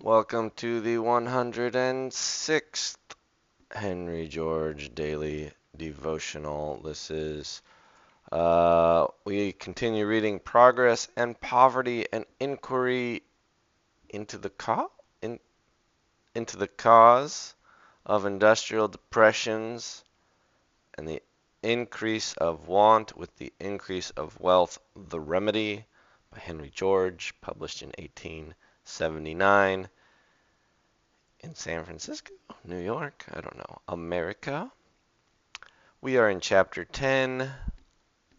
Welcome to the 106th Henry George Daily Devotional. We continue reading Progress and Poverty and Inquiry into the, co- in, into the Cause of Industrial Depressions and the Increase of Want with the Increase of Wealth, the Remedy by Henry George, published in 1879. In San Francisco, New York, I don't know, America. We are in Chapter 10,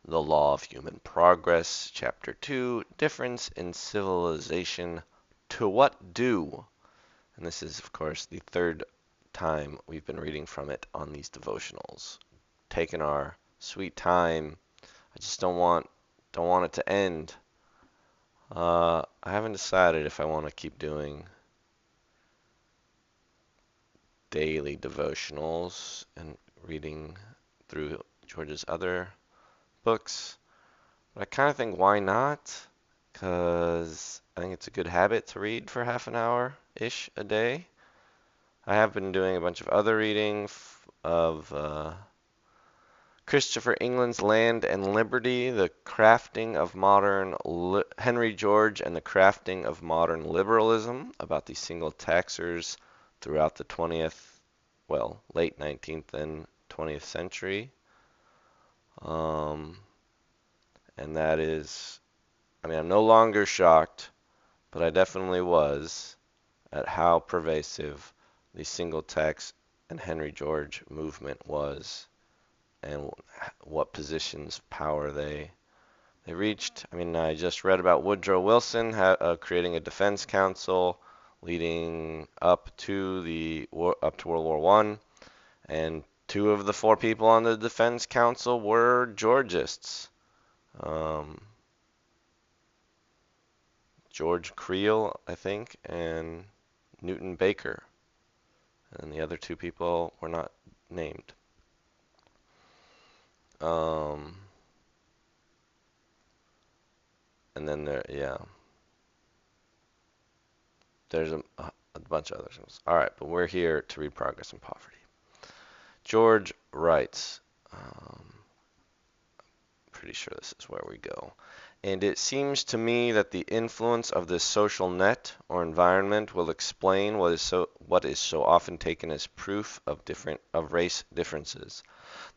The Law of Human Progress, Chapter 2, Difference in Civilization, To What Do? And this is, of course, the third time we've been reading from it on these devotionals. Taking our sweet time. I just don't want it to end. I haven't decided if I want to keep doing daily devotionals and reading through George's other books. But I kind of think why not? Because I think it's a good habit to read for half an hour-ish a day. I have been doing a bunch of other reading of Christopher England's Land and Liberty, the crafting of modern Henry George and the crafting of modern liberalism, about the single taxers throughout the 20th, well, late 19th and 20th century. And that is, I'm no longer shocked, but I definitely was at how pervasive the single tax and Henry George movement was and what positions of power they reached. I just read about Woodrow Wilson creating a defense council leading up to World War One, and two of the four people on the defense council were Georgists. Um, George Creel, I think, and Newton Baker. And the other two people were not named. Um, and then there's a bunch of other things. All right, but we're here to read Progress and Poverty. George writes, pretty sure this is where we go. And it seems to me that the influence of this social net or environment will explain what is so often taken as proof of race differences.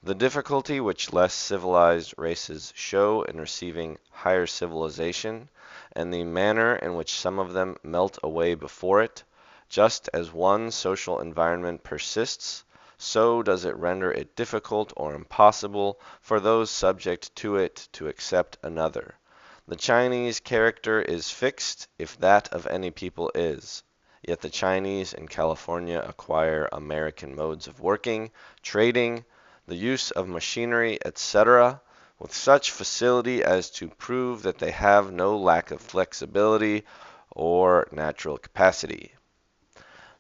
The difficulty which less civilized races show in receiving higher civilization, and the manner in which some of them melt away before it, just as one social environment persists, so does it render it difficult or impossible for those subject to it to accept another. The Chinese character is fixed, if that of any people is. Yet the Chinese in California acquire American modes of working, trading, the use of machinery, etc., with such facility as to prove that they have no lack of flexibility or natural capacity.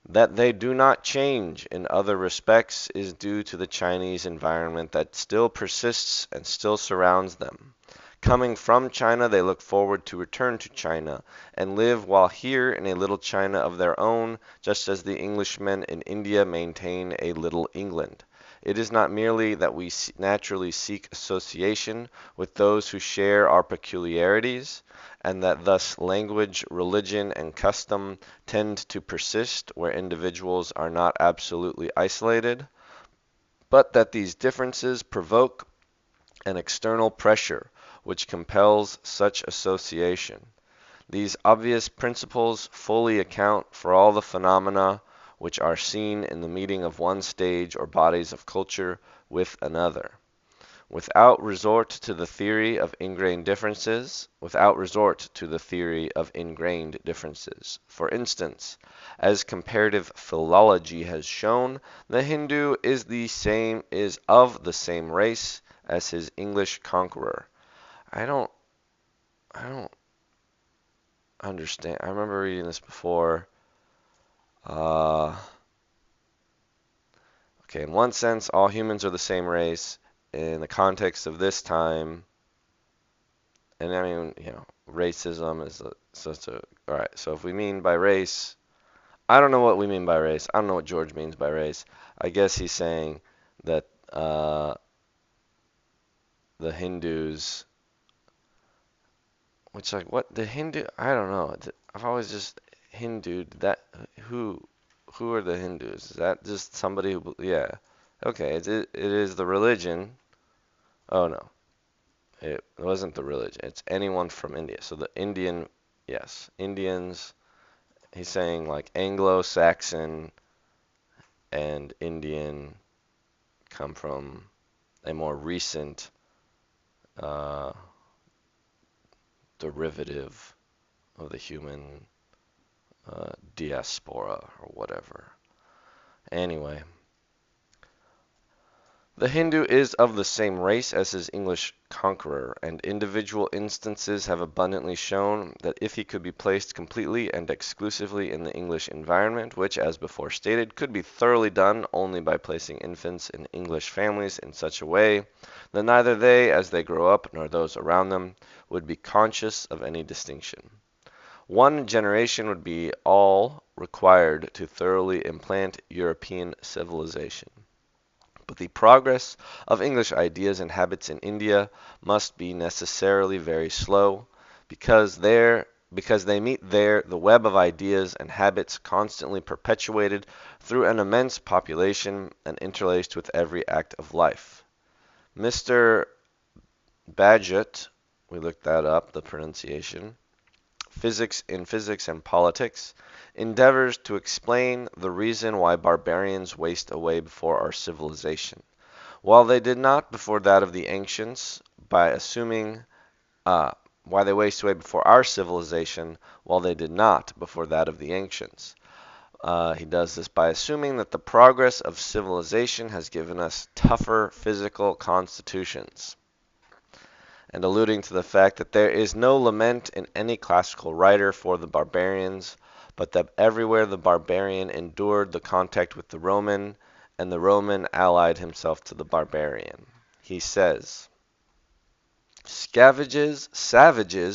That they do not change in other respects is due to the Chinese environment that still persists and still surrounds them. Coming from China, they look forward to return to China, and live while here in a little China of their own, just as the Englishmen in India maintain a little England. It is not merely that we naturally seek association with those who share our peculiarities, and that thus language, religion, and custom tend to persist where individuals are not absolutely isolated, but that these differences provoke an external pressure which compels such association. These obvious principles fully account for all the phenomena which are seen in the meeting of one stage or bodies of culture with another. Without resort to the theory of ingrained differences, For instance, as comparative philology has shown, the Hindu is of the same race as his English conqueror. I don't I don't understand. I remember reading this before. Uh, okay, in one sense, all humans are the same race. In the context of this time, and racism is such a. All right, so if we mean by race I don't know what we mean by race. I don't know what George means by race. I guess he's saying that the Hindus, which like what the Hindu? I don't know. I've always just Hindued that. Who who are the Hindus? Is that just somebody who? Yeah. Okay. It is the religion. Oh no, it wasn't the religion. It's anyone from India. So the Indian, yes, Indians. He's saying like Anglo-Saxon and Indian come from a more recent uh, derivative of the human diaspora or whatever. Anyway, the Hindu is of the same race as his English conqueror, and individual instances have abundantly shown that if he could be placed completely and exclusively in the English environment, which, as before stated, could be thoroughly done only by placing infants in English families in such a way that neither they, as they grow up, nor those around them, would be conscious of any distinction. One generation would be all required to thoroughly implant European civilization. But the progress of English ideas and habits in India must be necessarily very slow, because they meet there the web of ideas and habits constantly perpetuated through an immense population and interlaced with every act of life. Mr. Bagehot, we looked that up, the pronunciation, Physics and Politics, endeavors to explain the reason why barbarians waste away before our civilization, while they did not before that of the ancients, by assuming why they waste away before our civilization, while they did not before that of the ancients. He does this by assuming that the progress of civilization has given us tougher physical constitutions, and alluding to the fact that there is no lament in any classical writer for the barbarians, but that everywhere the barbarian endured the contact with the Roman, and the Roman allied himself to the barbarian. He says, Savages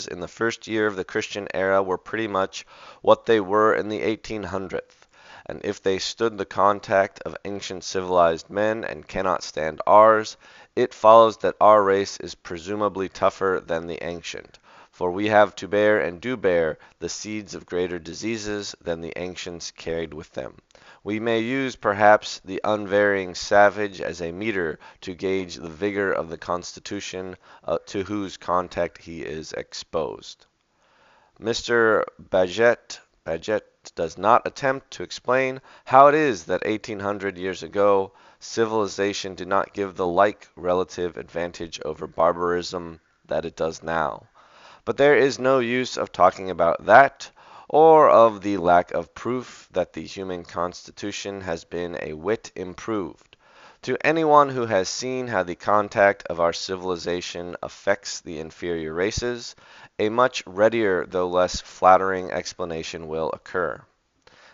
in the first year of the Christian era were pretty much what they were in the 1800th, and if they stood the contact of ancient civilized men and cannot stand ours, it follows that our race is presumably tougher than the ancient, for we have to bear and do bear the seeds of greater diseases than the ancients carried with them. We may use, perhaps, the unvarying savage as a meter to gauge the vigor of the constitution to whose contact he is exposed. Mr. Bagehot does not attempt to explain how it is that 1800 years ago civilization did not give the like relative advantage over barbarism that it does now. But there is no use of talking about that, or of the lack of proof that the human constitution has been a whit improved. To anyone who has seen how the contact of our civilization affects the inferior races, a much readier though less flattering explanation will occur.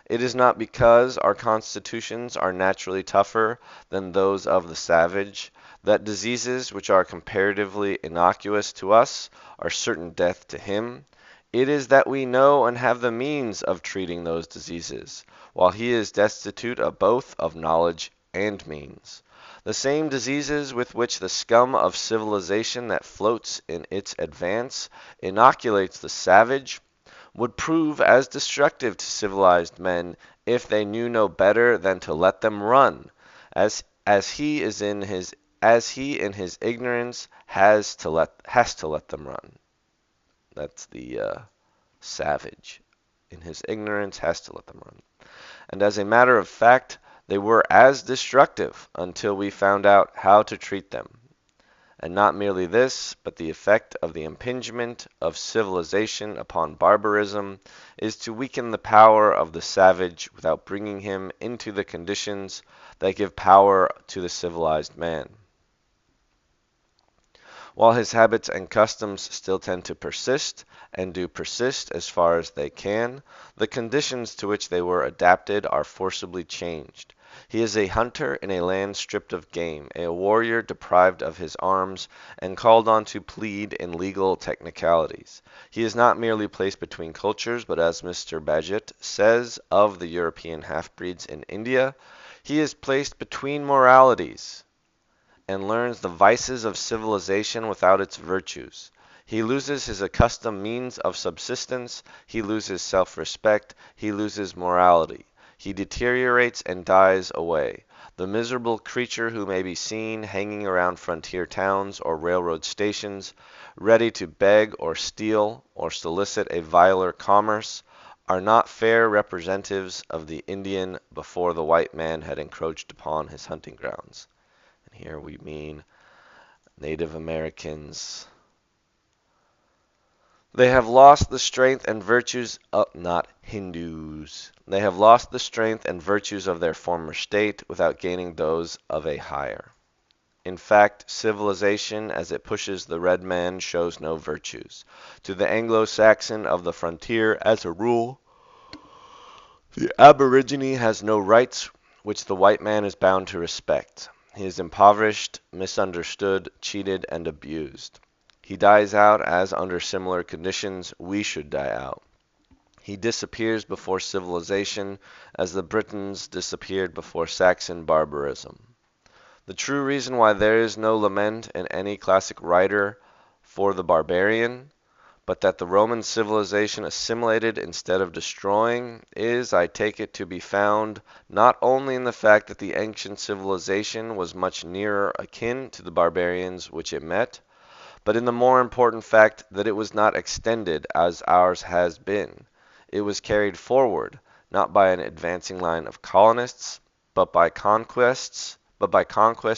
It is not because our constitutions are naturally tougher than those of the savage, that diseases which are comparatively innocuous to us are certain death to him. It is that we know and have the means of treating those diseases, while he is destitute of both of knowledge and means. The same diseases with which the scum of civilization that floats in its advance inoculates the savage would prove as destructive to civilized men if they knew no better than to let them run, as he in his ignorance has to let them run. That's the savage. In his ignorance has to let them run. And as a matter of fact, they were as destructive until we found out how to treat them. And not merely this, but the effect of the impingement of civilization upon barbarism is to weaken the power of the savage without bringing him into the conditions that give power to the civilized man. While his habits and customs still tend to persist, and do persist as far as they can, the conditions to which they were adapted are forcibly changed, He is a hunter in a land stripped of game, a warrior deprived of his arms, and called on to plead in legal technicalities. He is not merely placed between cultures, but as Mr. Bagehot says of the European half-breeds in India, he is placed between moralities and learns the vices of civilization without its virtues. He loses his accustomed means of subsistence, he loses self-respect, he loses morality. He deteriorates and dies away. The miserable creature who may be seen hanging around frontier towns or railroad stations, ready to beg or steal or solicit a viler commerce, are not fair representatives of the Indian before the white man had encroached upon his hunting grounds. And here we mean Native Americans. They have lost the strength and virtues of not Hindus. They have lost the strength and virtues of their former state without gaining those of a higher. In fact, civilization, as it pushes the red man, shows no virtues. To the Anglo-Saxon of the frontier, as a rule, the aborigine has no rights which the white man is bound to respect. He is impoverished, misunderstood, cheated, and abused. He dies out as under similar conditions we should die out. He disappears before civilization as the Britons disappeared before Saxon barbarism. The true reason why there is no lament in any classic writer for the barbarian, but that the Roman civilization assimilated instead of destroying, is, I take it, to be found not only in the fact that the ancient civilization was much nearer akin to the barbarians which it met, but in the more important fact that it was not extended as ours has been. It was carried forward, not by an advancing line of colonists, but by conquests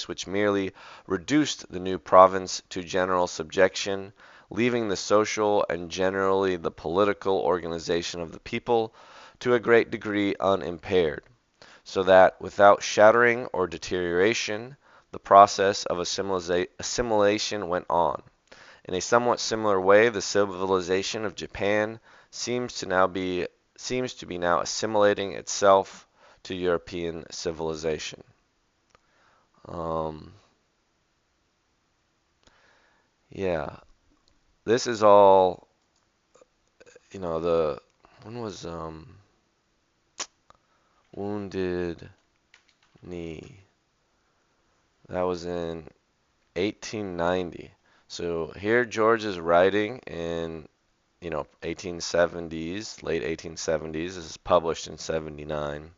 which merely reduced the new province to general subjection, leaving the social and generally the political organization of the people to a great degree unimpaired, so that without shattering or deterioration, the process of assimilation went on. In a somewhat similar way, the civilization of Japan seems to be now assimilating itself to European civilization. Yeah, this is all, when was Wounded Knee? That was in 1890. So here George is writing in, 1870s, late 1870s. This is published in 79.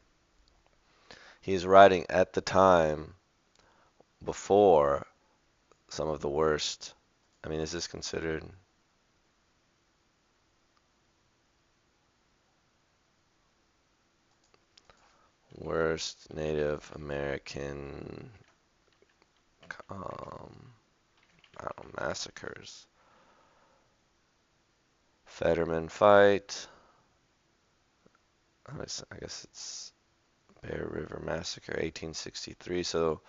He's writing at the time before some of the worst. I mean, is this considered? Worst Native American massacres. Fetterman fight. I guess it's Bear River Massacre, 1863. So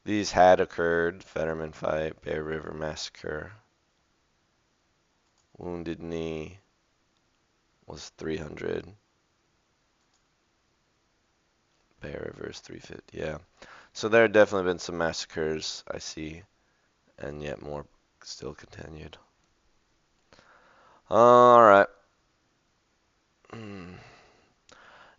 these had occurred. Fetterman fight, Bear River Massacre. Wounded Knee was 300. Bear River is 350. Yeah. So there have definitely been some massacres, I see, and yet more still continued. All right.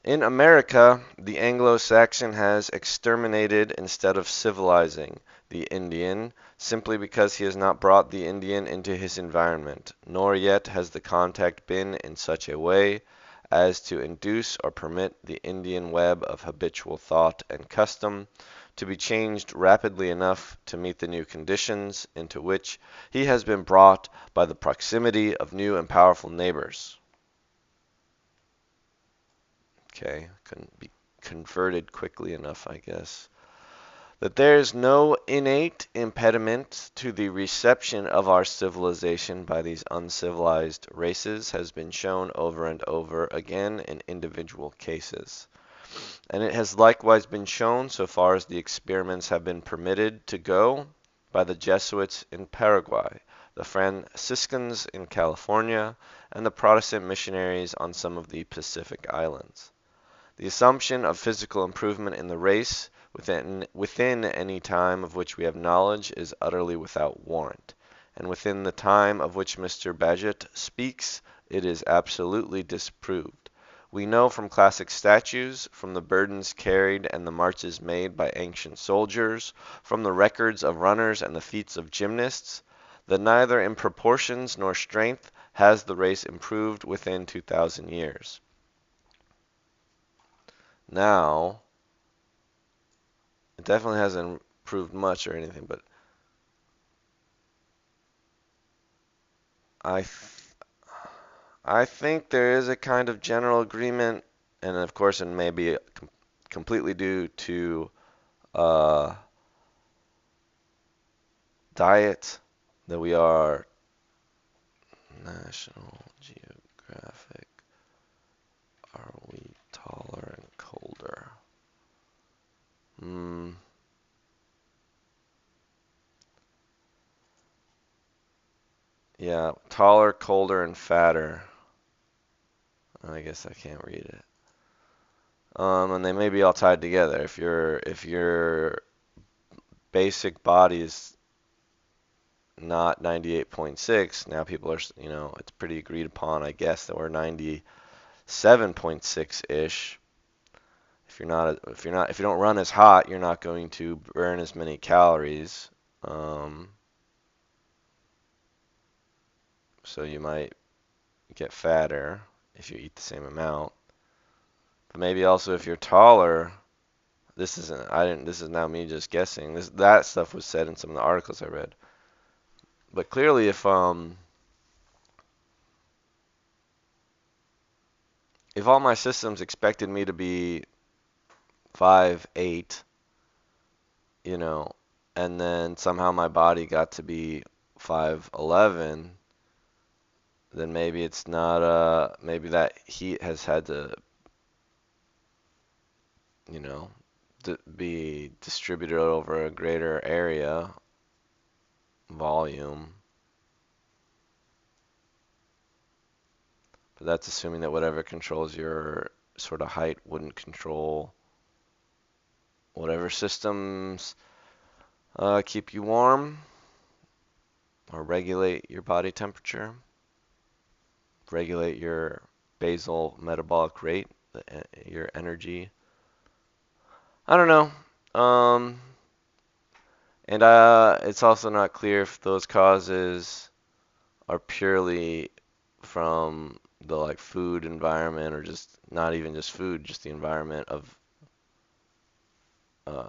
In America, the Anglo-Saxon has exterminated instead of civilizing the Indian, simply because he has not brought the Indian into his environment, nor yet has the contact been in such a way as to induce or permit the Indian web of habitual thought and custom to be changed rapidly enough to meet the new conditions into which he has been brought by the proximity of new and powerful neighbors. Okay, couldn't be converted quickly enough, I guess. That there is no innate impediment to the reception of our civilization by these uncivilized races has been shown over and over again in individual cases. And it has likewise been shown, so far as the experiments have been permitted to go, by the Jesuits in Paraguay, the Franciscans in California, and the Protestant missionaries on some of the Pacific islands. The assumption of physical improvement in the race within any time of which we have knowledge is utterly without warrant, and within the time of which Mr. Bagehot speaks, it is absolutely disproved. We know from classic statues, from the burdens carried and the marches made by ancient soldiers, from the records of runners and the feats of gymnasts, that neither in proportions nor strength has the race improved within 2,000 years. Now, it definitely hasn't improved much or anything, but I I think there is a kind of general agreement, and of course, it may be completely due to uh, diet, that we are National Geographic. Are we taller and colder? Hmm. Yeah, taller, colder, and fatter. I guess I can't read it. And they may be all tied together. If your basic body is not 98.6, now people are, it's pretty agreed upon, I guess, that we're 97.6-ish. If you don't run as hot, you're not going to burn as many calories. Um, so you might get fatter if you eat the same amount. But maybe also if you're taller, this is now me just guessing. That stuff was said in some of the articles I read. But clearly if all my systems expected me to be 5'8", you know, and then somehow my body got to be 5'11", then maybe it's not maybe that heat has had to, you know, be distributed over a greater area, volume. But that's assuming that whatever controls your sort of height wouldn't control whatever systems keep you warm or regulate your body temperature, regulate your basal metabolic rate, your energy. I don't know. And it's also not clear if those causes are purely from the like food environment or just not even just food, just the environment uh,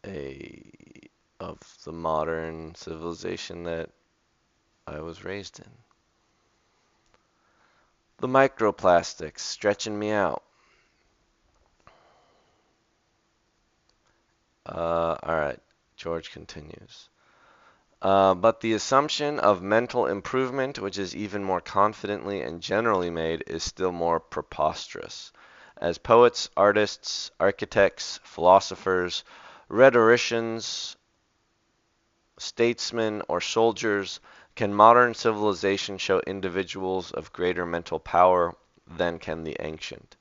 a of the modern civilization that I was raised in. The microplastics stretching me out. All right, George continues. But the assumption of mental improvement, which is even more confidently and generally made, is still more preposterous. As poets, artists, architects, philosophers, rhetoricians, statesmen, or soldiers, can modern civilization show individuals of greater mental power than can the ancient.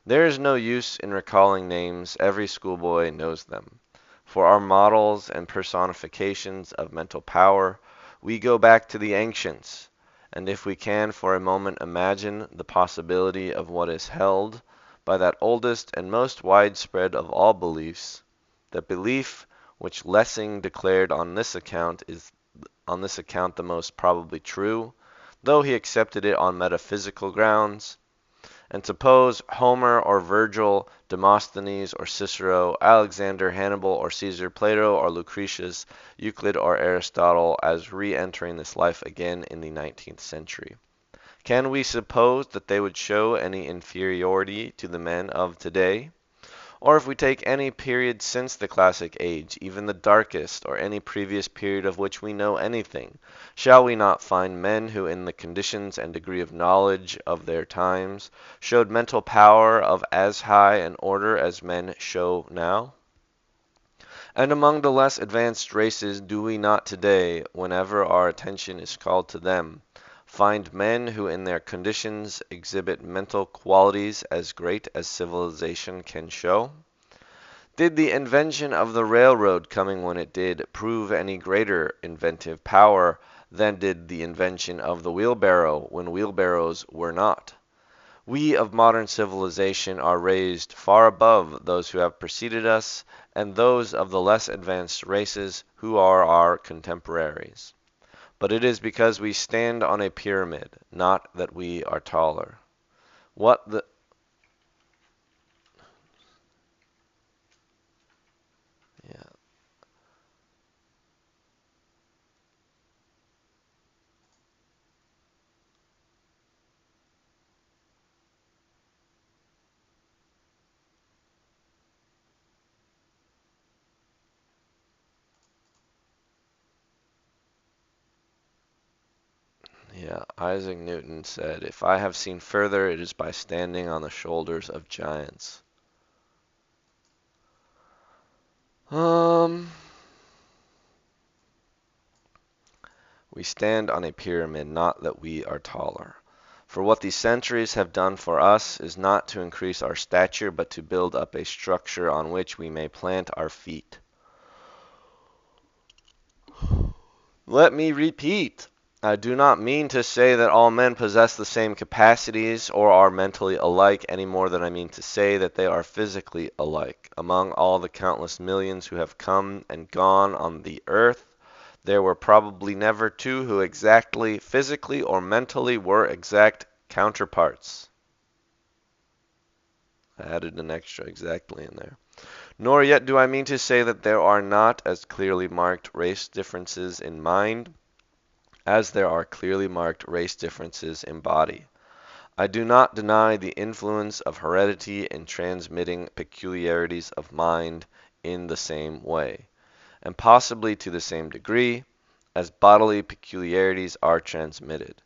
There is no use in recalling names, every schoolboy knows them. For our models and personifications of mental power, we go back to the ancients, and if we can for a moment imagine the possibility of what is held by that oldest and most widespread of all beliefs, the belief which Lessing declared on this account the most probably true, though he accepted it on metaphysical grounds, and suppose Homer or Virgil, Demosthenes or Cicero, Alexander, Hannibal or Caesar, Plato or Lucretius, Euclid or Aristotle as re-entering this life again in the 19th century. Can we suppose that they would show any inferiority to the men of today? Or if we take any period since the classic age, even the darkest, or any previous period of which we know anything, shall we not find men who in the conditions and degree of knowledge of their times showed mental power of as high an order as men show now? And among the less advanced races do we not today, whenever our attention is called to them, find men who in their conditions exhibit mental qualities as great as civilization can show? Did the invention of the railroad, coming when it did, prove any greater inventive power than did the invention of the wheelbarrow when wheelbarrows were not? We of modern civilization are raised far above those who have preceded us and those of the less advanced races who are our contemporaries. But it is because we stand on a pyramid, not that we are taller. What the yeah, yeah, Isaac Newton said, "If I have seen further, it is by standing on the shoulders of giants." Um, we stand on a pyramid, not that we are taller. For what these centuries have done for us is not to increase our stature, but to build up a structure on which we may plant our feet. Let me repeat. I do not mean to say that all men possess the same capacities or are mentally alike any more than I mean to say that they are physically alike. Among all the countless millions who have come and gone on the earth, there were probably never two who exactly, physically or mentally, were exact counterparts. I added an extra exactly in there. Nor yet do I mean to say that there are not as clearly marked race differences in mind as there are clearly marked race differences in body. I do not deny the influence of heredity in transmitting peculiarities of mind in the same way, and possibly to the same degree, as bodily peculiarities are transmitted.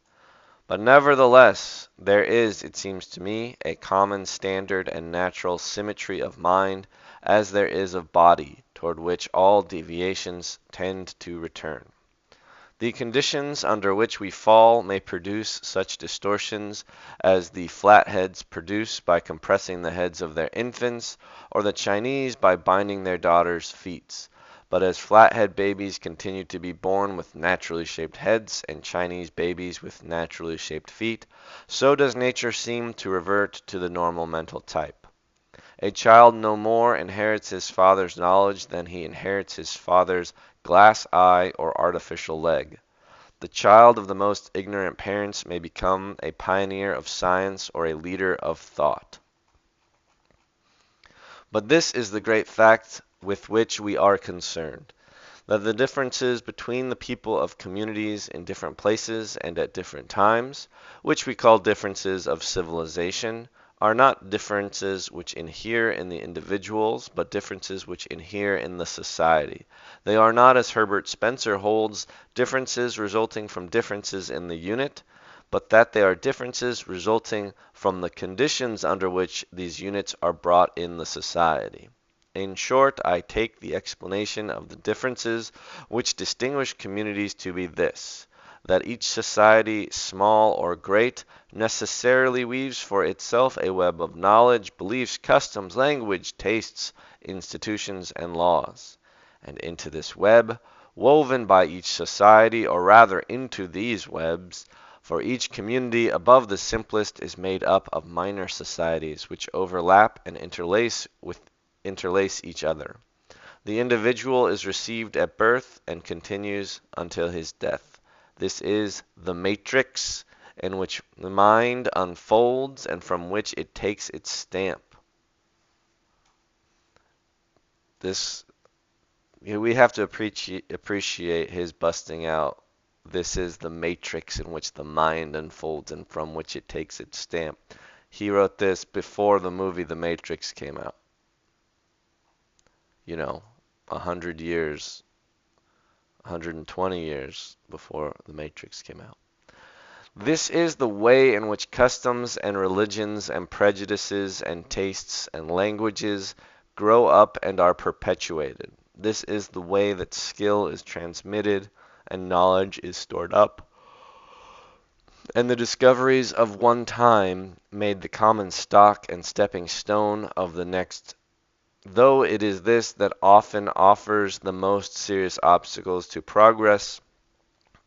But nevertheless, there is, it seems to me, a common standard and natural symmetry of mind, as there is of body, toward which all deviations tend to return. The conditions under which we fall may produce such distortions as the Flatheads produce by compressing the heads of their infants, or the Chinese by binding their daughters' feet. But as Flathead babies continue to be born with naturally shaped heads and Chinese babies with naturally shaped feet, so does nature seem to revert to the normal mental type. A child no more inherits his father's knowledge than he inherits his father's glass eye or artificial leg. The child of the most ignorant parents may become a pioneer of science or a leader of thought. But this is the great fact with which we are concerned, that the differences between the people of communities in different places and at different times, which we call differences of civilization, are not differences which inhere in the individuals, but differences which inhere in the society. They are not, as Herbert Spencer holds, differences resulting from differences in the unit, but that they are differences resulting from the conditions under which these units are brought in the society. In short, I take the explanation of the differences which distinguish communities to be this: that each society, small or great, necessarily weaves for itself a web of knowledge, beliefs, customs, language, tastes, institutions, and laws. And into this web, woven by each society, or rather into these webs, for each community above the simplest is made up of minor societies which overlap and interlace each other. The individual is received at birth and continues until his death. This is the matrix in which the mind unfolds and from which it takes its stamp. This we have to appreciate his busting out. This is the matrix in which the mind unfolds and from which it takes its stamp. He wrote this before the movie The Matrix came out. You know, 100 years, 120 years before The Matrix came out. This is the way in which customs and religions and prejudices and tastes and languages grow up and are perpetuated. This is the way that skill is transmitted and knowledge is stored up. And the discoveries of one time made the common stock and stepping stone of the next, though it is this that often offers the most serious obstacles to progress.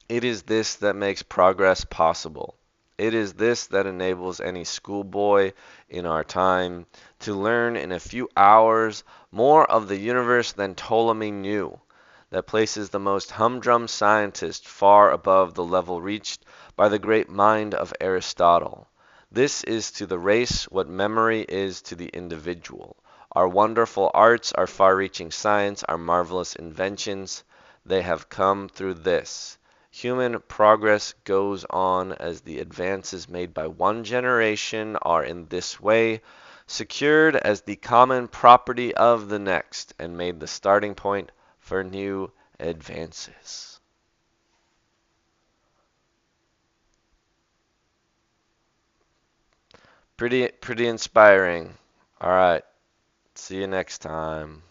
It is this that makes progress possible. It is this that enables any schoolboy in our time to learn in a few hours more of the universe than Ptolemy knew, that places the most humdrum scientist far above the level reached by the great mind of Aristotle. This is to the race what memory is to the individual. Our wonderful arts, our far-reaching science, our marvelous inventions, they have come through this. Human progress goes on as the advances made by one generation are in this way secured as the common property of the next, and made the starting point for new advances. Pretty inspiring. All right. See you next time.